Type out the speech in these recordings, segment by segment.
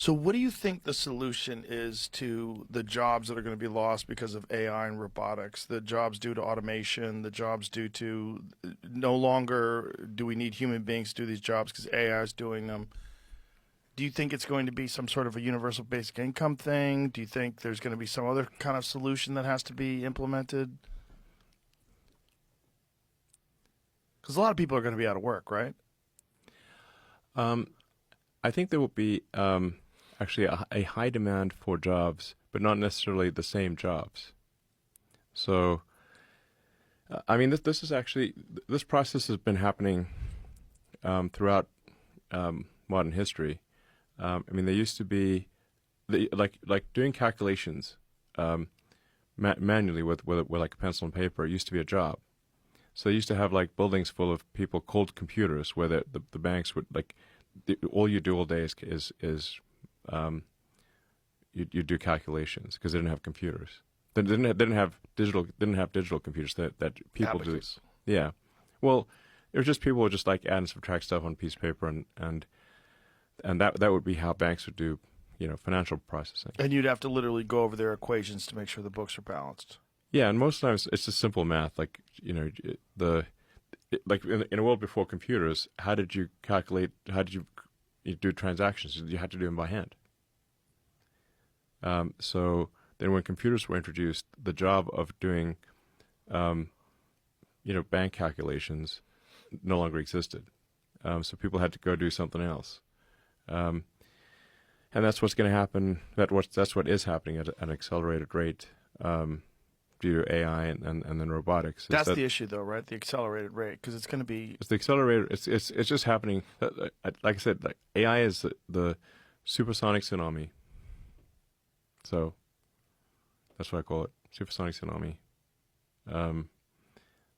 So, what do you think the solution is to the jobs that are going to be lost because of AI and robotics? The jobs due to automation, the jobs due to no longer do we need human beings to do these jobs because AI is doing them. Do you think it's going to be some sort of a universal basic income thing? Do you think there's going to be some other kind of solution that has to be implemented? Because a lot of people are going to be out of work, right? Um, I think there will be actually a high demand for jobs, but not necessarily the same jobs. So, I mean, this is actually this process has been happening throughout modern history. I mean, there used to be like doing calculations manually with like a pencil and paper. It used to be a job. So they used to have like buildings full of people called computers, where the banks would like all you do all day is you do calculations because they didn't have computers. They didn't have digital computers that people Abacus. do. Yeah, well, it was just people would just like add and subtract stuff on a piece of paper, and that would be how banks would do financial processing. And you'd have to literally go over their equations to make sure the books are balanced. Yeah, and most times it's just simple math. Like like in a world before computers, how did you calculate? How did you do transactions? You had to do them by hand. So then, when computers were introduced, the job of doing, bank calculations no longer existed. So people had to go do something else, and that's what's going to happen. That's what is happening at an accelerated rate. Due to AI and then robotics. That's the issue, though, right? The accelerated rate, because it's going to be. It's the accelerator. It's just happening. Like I said, like AI is the supersonic tsunami. So that's what I call it, supersonic tsunami.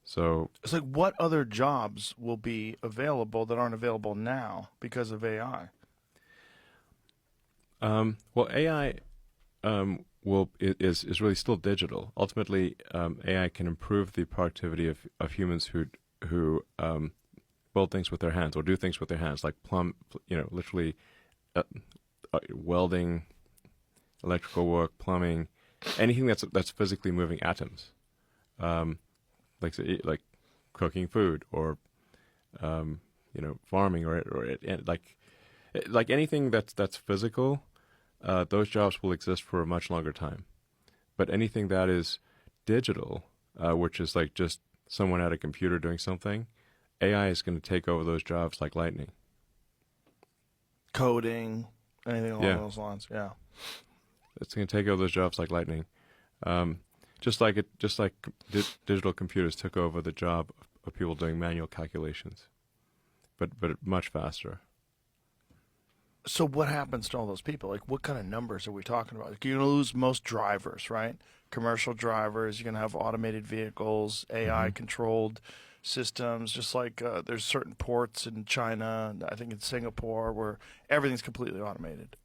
So It's like, what other jobs will be available that aren't available now because of AI? well, AI is really still digital. Ultimately, AI can improve the productivity of humans who build things with their hands or do things with their hands, like literally welding, electrical work, plumbing, anything that's physically moving atoms, like cooking food or farming or like anything that's physical. Those jobs will exist for a much longer time. But anything that is digital, which is like just someone at a computer doing something, AI is going to take over those jobs like lightning. Coding, anything along those lines. Yeah. It's going to take over those jobs like lightning. Just like digital computers took over the job of people doing manual calculations, but much faster. So what happens to all those people? Like, what kind of numbers are we talking about? Like, you're going to lose most drivers, right? Commercial drivers. You're going to have automated vehicles, AI-controlled systems. Just like there's certain ports in China, I think in Singapore, where everything's completely automated.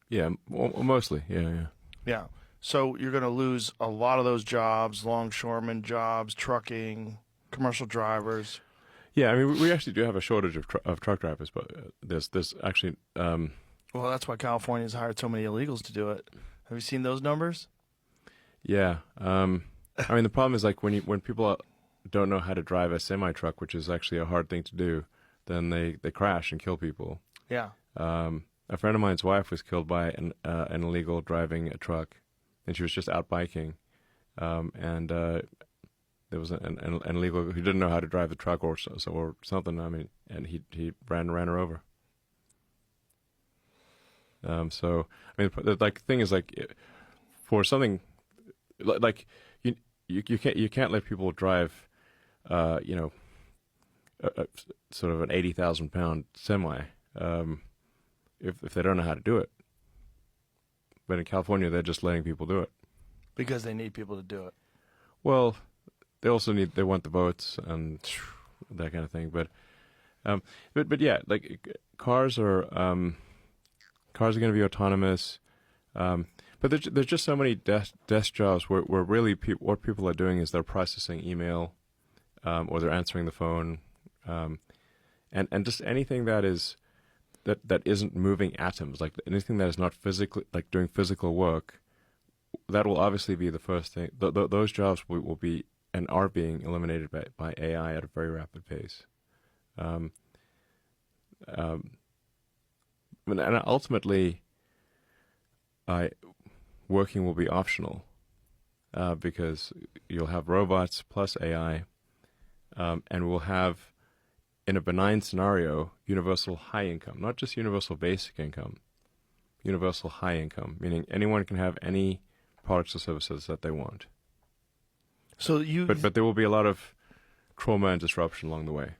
Yeah, mostly. Yeah. Yeah. So you're going to lose a lot of those jobs, longshoreman jobs, trucking, commercial drivers. Yeah, I mean, we actually do have a shortage of truck drivers, but there's actually. Well, that's why California's hired so many illegals to do it. Have you seen those numbers? Yeah, I mean, the problem is like when people don't know how to drive a semi truck, which is actually a hard thing to do, then they crash and kill people. Yeah. A friend of mine's wife was killed by an illegal driving a truck, and she was just out biking, and there was an illegal who didn't know how to drive the truck or something. I mean, and he ran her over. So I mean, the thing is like for something like you can't let people drive, sort of an 80,000-pound semi, if they don't know how to do it. But in California, they're just letting people do it Because they need people to do it. Well, they also want the votes and that kind of thing. But yeah, like cars are going to be autonomous. But there's just so many desk jobs where really what people are doing is they're processing email, or they're answering the phone, and just anything that is that isn't moving atoms, like anything that is not physically, like doing physical work, that will obviously be the first thing. Those jobs will be and are being eliminated by AI at a very rapid pace. And ultimately, working will be optional because you'll have robots plus AI, and we'll have, in a benign scenario, universal high income, not just universal basic income, universal high income, meaning anyone can have any products or services that they want. So but there will be a lot of trauma and disruption along the way.